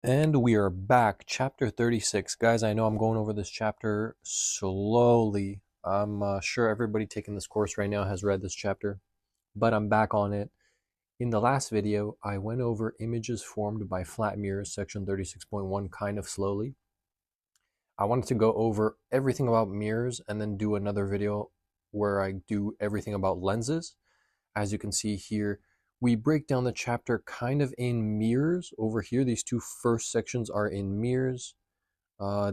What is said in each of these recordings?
And we are back, chapter 36. Guys, I know I'm going over this chapter slowly. I'm sure everybody taking this course right now has read this chapter, but I'm back on it. In the last video, I went over images formed by flat mirrors, section 36.1, kind of slowly. I wanted to go over everything about mirrors and then do another video where I do everything about lenses. As you can see here, we break down the chapter kind of in mirrors. Over here, these two first sections are in mirrors.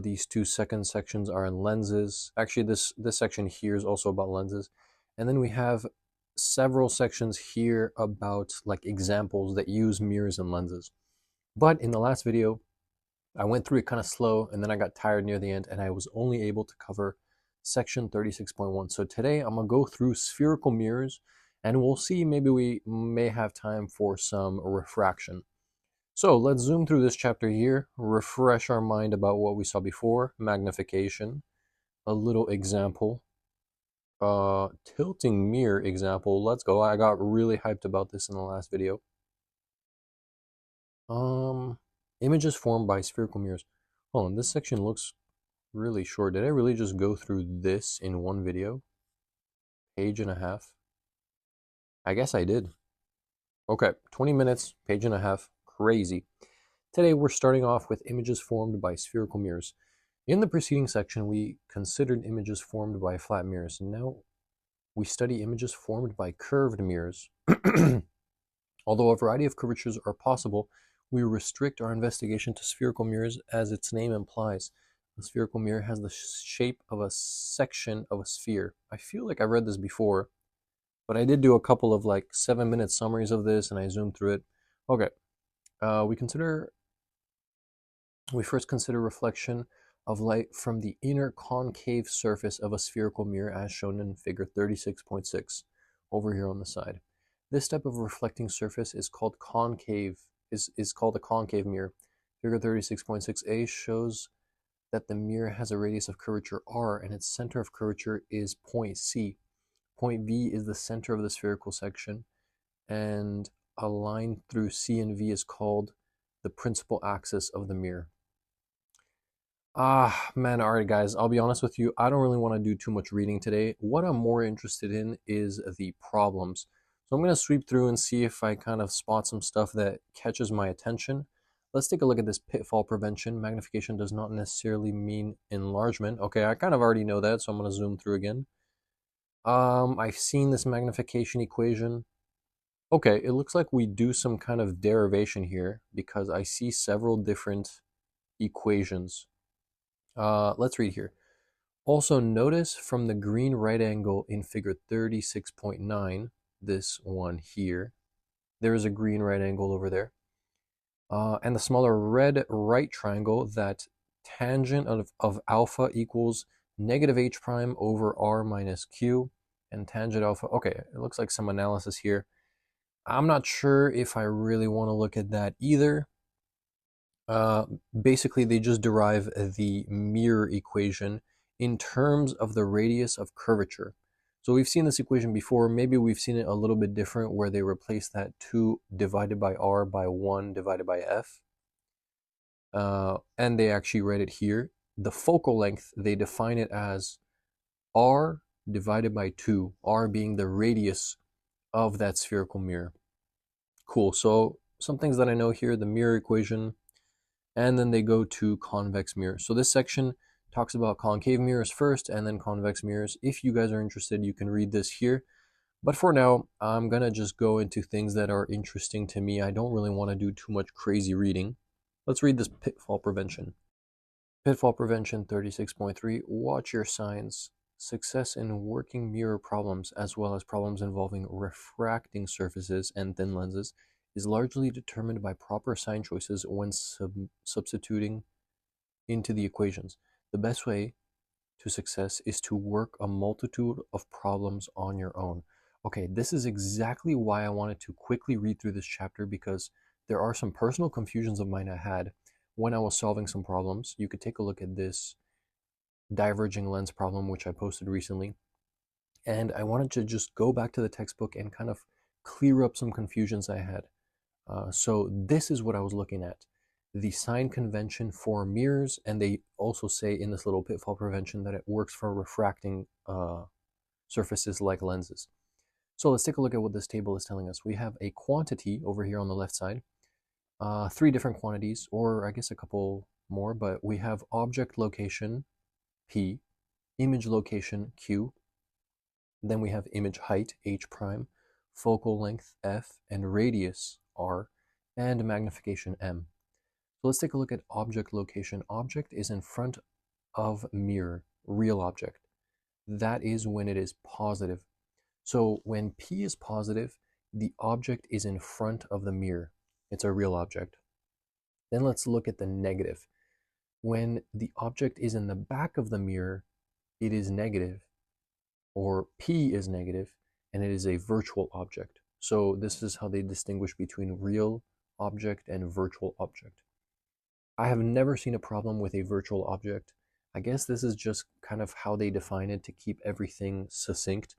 These two second sections are in lenses. Actually, this section here is also about lenses. And then we have several sections here about like examples that use mirrors and lenses. But in the last video, I went through it kind of slow and then I got tired near the end and I was only able to cover section 36.1. So today I'm going to go through spherical mirrors and we'll see, maybe we may have time for some refraction. So let's zoom through this chapter here, refresh our mind about what we saw before, magnification, a little example, tilting mirror example. Let's go. I got really hyped about this in the last video. Images formed by spherical mirrors. Hold on, this section looks really short. Did I really just go through this in one video? Page and a half? I guess I did. Okay, 20 minutes, page and a half. Crazy. Today we're starting off with images formed by spherical mirrors. In the preceding section, we considered images formed by flat mirrors. Now we study images formed by curved mirrors. Although a variety of curvatures are possible, we restrict our investigation to spherical mirrors as its name implies. A spherical mirror has the shape of a section of a sphere. I feel like I've read this before, but I did do a couple of like 7-minute summaries of this and I zoomed through it. Okay, we first consider reflection of light from the inner concave surface of a spherical mirror as shown in figure 36.6 over here on the side. This type of reflecting surface is called a concave mirror. Figure 36.6a shows that the mirror has a radius of curvature r and its center of curvature is point C. Point V is the center of the spherical section, and a line through C and V is called the principal axis of the mirror. Man, alright guys, I'll be honest with you, I don't really want to do too much reading today. What I'm more interested in is the problems. So I'm going to sweep through and see if I kind of spot some stuff that catches my attention. Let's take a look at this pitfall prevention. Magnification does not necessarily mean enlargement. Okay, I kind of already know that, so I'm going to zoom through again. I've seen this magnification equation. Okay, it looks like we do some kind of derivation here because I see several different equations. Let's read here. Also notice from the green right angle in figure 36.9, this one here, there is a green right angle over there. And the smaller red right triangle, that tangent of alpha equals negative h prime over r minus q, and tangent alpha. Okay, it looks like some analysis here. I'm not sure if I really want to look at that either. Basically, they just derive the mirror equation in terms of the radius of curvature. So we've seen this equation before. Maybe we've seen it a little bit different where they replace that 2 divided by r by 1 divided by f. And they actually write it here. The focal length, they define it as r divided by 2, r being the radius of that spherical mirror. Cool. So some things that I know here, the mirror equation, and then they go to convex mirrors. So this section talks about concave mirrors first and then convex mirrors. If you guys are interested, you can read this here. But for now, I'm going to just go into things that are interesting to me. I don't really want to do too much crazy reading. Let's read this pitfall prevention. Pitfall prevention 36.3, watch your signs. Success in working mirror problems, as well as problems involving refracting surfaces and thin lenses, is largely determined by proper sign choices when substituting into the equations. The best way to success is to work a multitude of problems on your own. Okay, this is exactly why I wanted to quickly read through this chapter, because there are some personal confusions of mine I had when I was solving some problems. You could take a look at this diverging lens problem, which I posted recently. And I wanted to just go back to the textbook and kind of clear up some confusions I had. So this is what I was looking at. the sign convention for mirrors, and they also say in this little pitfall prevention that it works for refracting surfaces like lenses. So let's take a look at what this table is telling us. We have a quantity over here on the left side, 3 different quantities, or I guess a couple more, but we have object location, P, image location, Q, then we have image height, H prime, focal length, F, and radius, R, and magnification, M. So let's take a look at object location. Object is in front of mirror, real object. That is when it is positive. So when P is positive, the object is in front of the mirror. It's a real object. Then let's look at the negative. When the object is in the back of the mirror, it is negative, or P is negative, and it is a virtual object. So this is how they distinguish between real object and virtual object. I have never seen a problem with a virtual object. I guess this is just kind of how they define it to keep everything succinct.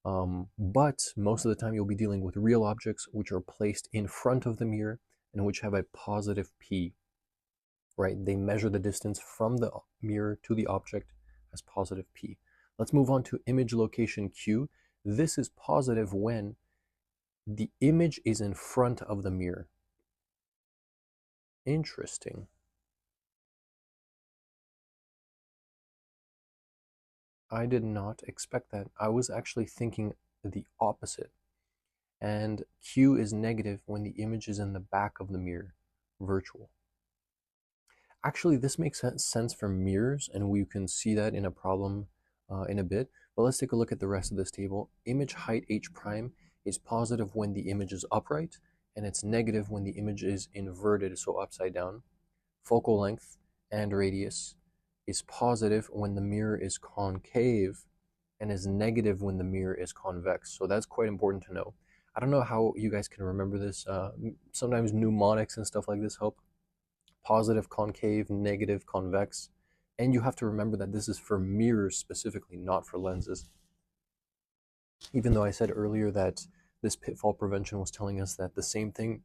But most of the time you'll be dealing with real objects which are placed in front of the mirror and which have a positive P, right? They measure the distance from the mirror to the object as positive P. Let's move on to image location Q. This is positive when the image is in front of the mirror. Interesting. I did not expect that. I was actually thinking the opposite. And Q is negative when the image is in the back of the mirror, virtual. Actually, this makes sense for mirrors, and we can see that in a problem in a bit. But let's take a look at the rest of this table. Image height H prime is positive when the image is upright, and it's negative when the image is inverted, so upside down. Focal length and radius is positive when the mirror is concave, and is negative when the mirror is convex. So that's quite important to know. I don't know how you guys can remember this. Sometimes mnemonics and stuff like this help. Positive, concave, negative, convex. And you have to remember that this is for mirrors specifically, not for lenses. Even though I said earlier that this pitfall prevention was telling us that the same thing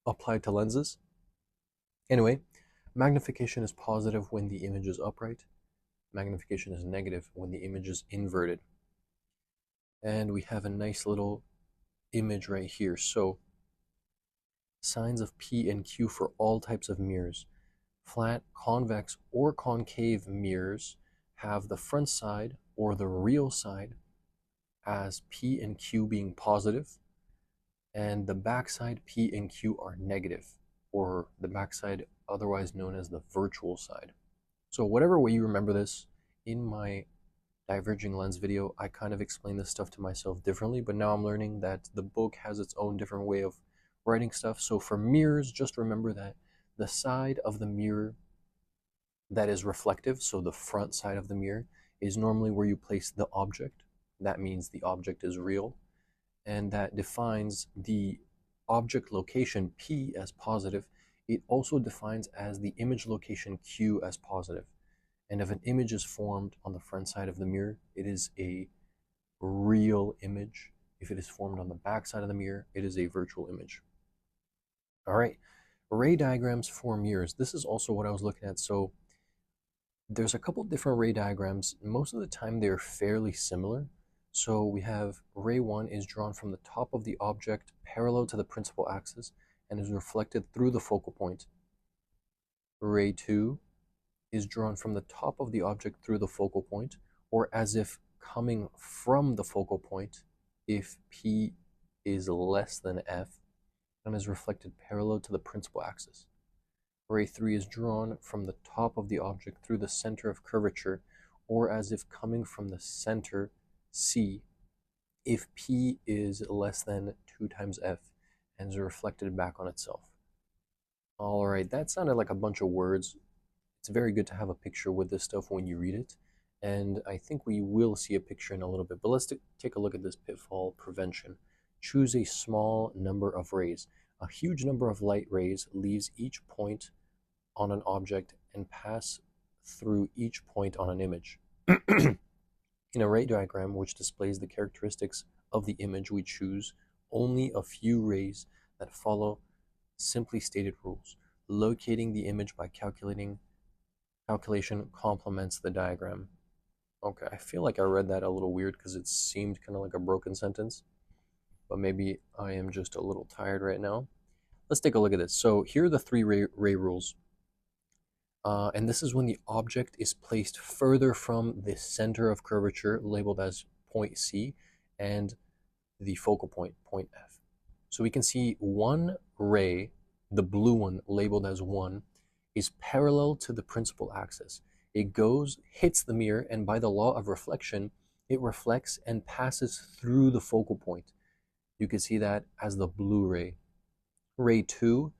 applied to lenses. Anyway, magnification is positive when the image is upright. Magnification is negative when the image is inverted. And we have a nice little image right here. So signs of P and Q for all types of mirrors. Flat, convex, or concave mirrors have the front side or the real side as P and Q being positive, and the back side P and Q are negative, or the back side otherwise known as the virtual side. So whatever way you remember this, in my diverging lens video, I kind of explained this stuff to myself differently, but now I'm learning that the book has its own different way of writing stuff. So for mirrors, just remember that the side of the mirror that is reflective, so the front side of the mirror, is normally where you place the object. That means the object is real, and that defines the object location P as positive. It also defines as the image location Q as positive. And if an image is formed on the front side of the mirror, it is a real image. If it is formed on the back side of the mirror, it is a virtual image. All right, ray diagrams for mirrors. This is also what I was looking at. So there's a couple different ray diagrams. Most of the time they're fairly similar. So we have ray 1 is drawn from the top of the object parallel to the principal axis and is reflected through the focal point. Ray 2 is drawn from the top of the object through the focal point, or as if coming from the focal point if P is less than F, and is reflected parallel to the principal axis. Ray 3 is drawn from the top of the object through the center of curvature, or as if coming from the center C if P is less than 2 times F, and is reflected back on itself. All right, that sounded like a bunch of words. It's very good to have a picture with this stuff when you read it, and I think we will see a picture in a little bit, but let's take a look at this pitfall prevention. Choose a small number of rays. A huge number of light rays leaves each point on an object and pass through each point on an image. In a ray diagram which displays the characteristics of the image, we choose only a few rays that follow simply stated rules. locating the image by calculation complements the diagram. Okay, I feel like I read that a little weird because it seemed kind of like a broken sentence, but maybe I am just a little tired right now. Let's take a look at this. So here are the three ray rules. And this is when the object is placed further from the center of curvature, labeled as point C, and the focal point, point F. So we can see one ray, the blue one labeled as 1, is parallel to the principal axis. It goes, hits the mirror, and by the law of reflection, it reflects and passes through the focal point. You can see that as the blue ray. Ray 2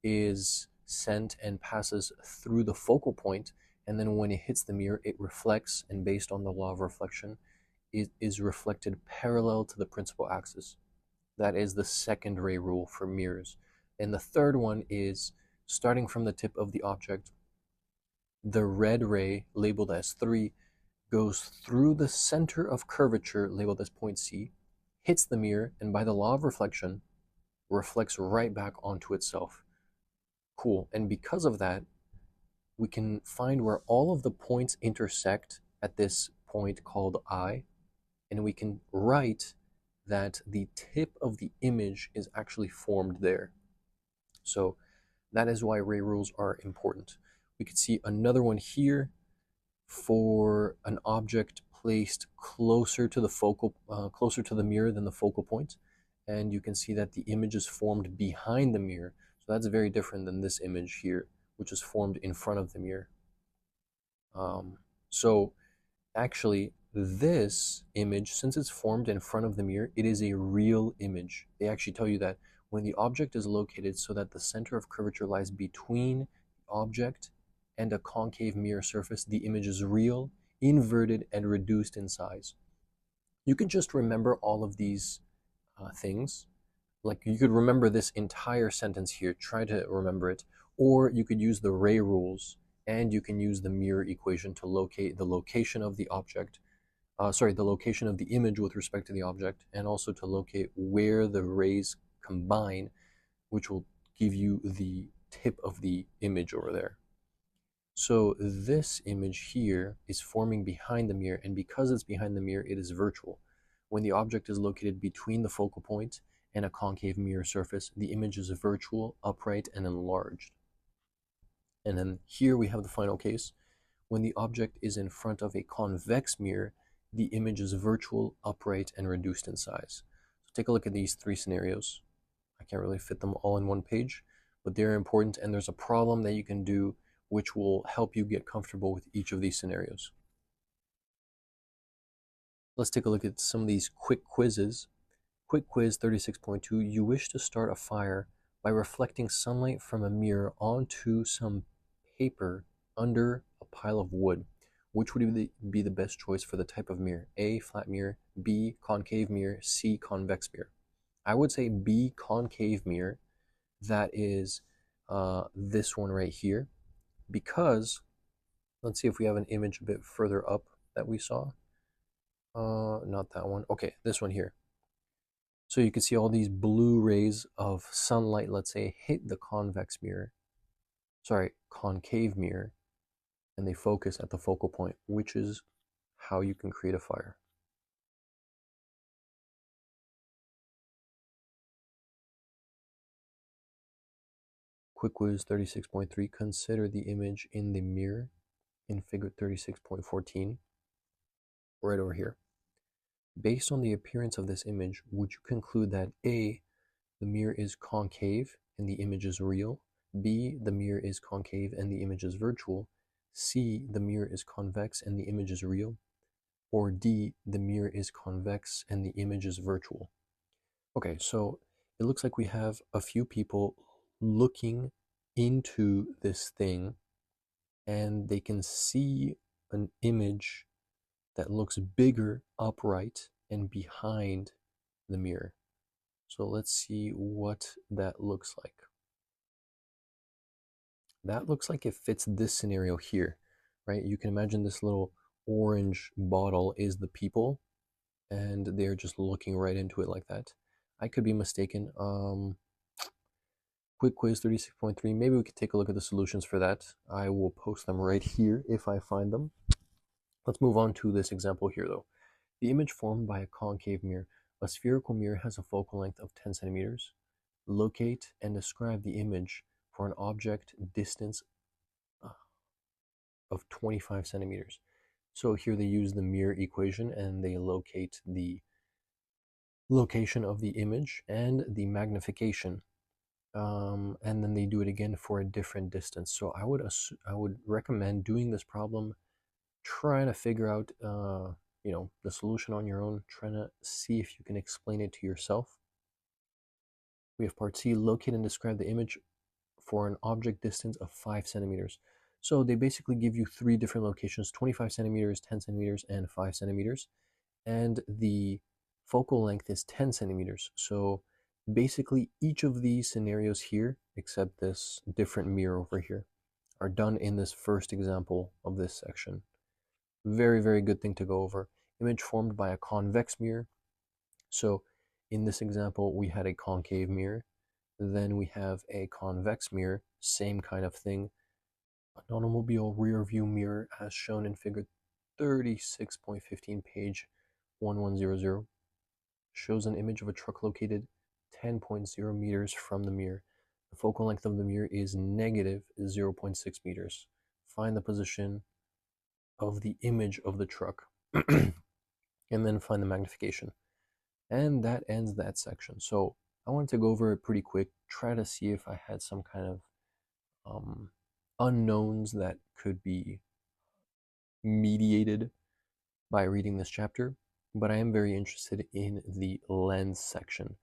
is sent and passes through the focal point, and then when it hits the mirror, it reflects, and based on the law of reflection, it is reflected parallel to the principal axis. That is the second ray rule for mirrors. And the third one is starting from the tip of the object, the red ray, labeled as 3, goes through the center of curvature, labeled as point C, hits the mirror, and by the law of reflection, reflects right back onto itself. Cool. And because of that, we can find where all of the points intersect at this point called I, and we can write that the tip of the image is actually formed there. So that is why ray rules are important. We could see another one here for an object placed closer to the closer to the mirror than the focal point, and you can see that the image is formed behind the mirror. So that's very different than this image here, which is formed in front of the mirror. So actually, this image, since it's formed in front of the mirror, it is a real image. They actually tell you that when the object is located so that the center of curvature lies between the object and a concave mirror surface, the image is real, inverted, and reduced in size. You could just remember all of these things. Like you could remember this entire sentence here, try to remember it, or you could use the ray rules, and you can use the mirror equation to locate the location of the object, the location of the image with respect to the object, and also to locate where the rays combine, which will give you the tip of the image over there. So this image here is forming behind the mirror, and because it's behind the mirror, it is virtual. When the object is located between the focal point and a concave mirror surface, the image is virtual, upright, and enlarged. And then here we have the final case. When the object is in front of a convex mirror, the image is virtual, upright, and reduced in size. So take a look at these three scenarios. I can't really fit them all in one page, but they're important, and there's a problem that you can do which will help you get comfortable with each of these scenarios. Let's take a look at some of these quick quizzes. Quick quiz 36.2. You wish to start a fire by reflecting sunlight from a mirror onto some paper under a pile of wood. Which would be the best choice for the type of mirror? A, flat mirror, B, concave mirror, C, convex mirror. I would say B, concave mirror. That is this one right here, because let's see if we have an image a bit further up that we saw. Not that one. Okay, this one here. So you can see all these blue rays of sunlight, let's say, hit the concave mirror, and they focus at the focal point, which is how you can create a fire. Quick quiz 36.3. Consider the image in the mirror in figure 36.14, right over here. Based on the appearance of this image, would you conclude that A, the mirror is concave and the image is real, B, the mirror is concave and the image is virtual, C, the mirror is convex and the image is real, or D, the mirror is convex and the image is virtual? Okay, so it looks like we have a few people looking into this thing, and they can see an image that looks bigger upright and behind the mirror. So let's see what that looks like. That looks like it fits this scenario here, right? You can imagine this little orange bottle is the people, and they're just looking right into it like that. I could be mistaken. Quick quiz 36.3. Maybe we could take a look at the solutions for that. I will post them right here if I find them. Let's move on to this example here though. The image formed by a concave mirror. A spherical mirror has a focal length of 10 centimeters. Locate and describe the image for an object distance of 25 centimeters. So here they use the mirror equation and they locate the location of the image and the magnification. And then they do it again for a different distance. So I would recommend doing this problem, trying to figure out the solution on your own, trying to see if you can explain it to yourself. We have part C, locate and describe the image for an object distance of 5 centimeters. So they basically give you three different locations: 25 centimeters, 10 centimeters, and 5 centimeters. And the focal length is 10 centimeters. So basically each of these scenarios here, except this different mirror over here, are done in this first example of this section. Very, very good thing to go over. Image formed by a convex mirror. So in this example, we had a concave mirror. Then we have a convex mirror, same kind of thing. An automobile rear view mirror as shown in figure 36.15, page 1100. Shows an image of a truck located 10.0 meters from the mirror. The focal length of the mirror is negative 0.6 meters. Find the position of the image of the truck and then find the magnification. And that ends that section. So I wanted to go over it pretty quick, try to see if I had some kind of unknowns that could be mediated by reading this chapter. But I am very interested in the lens section.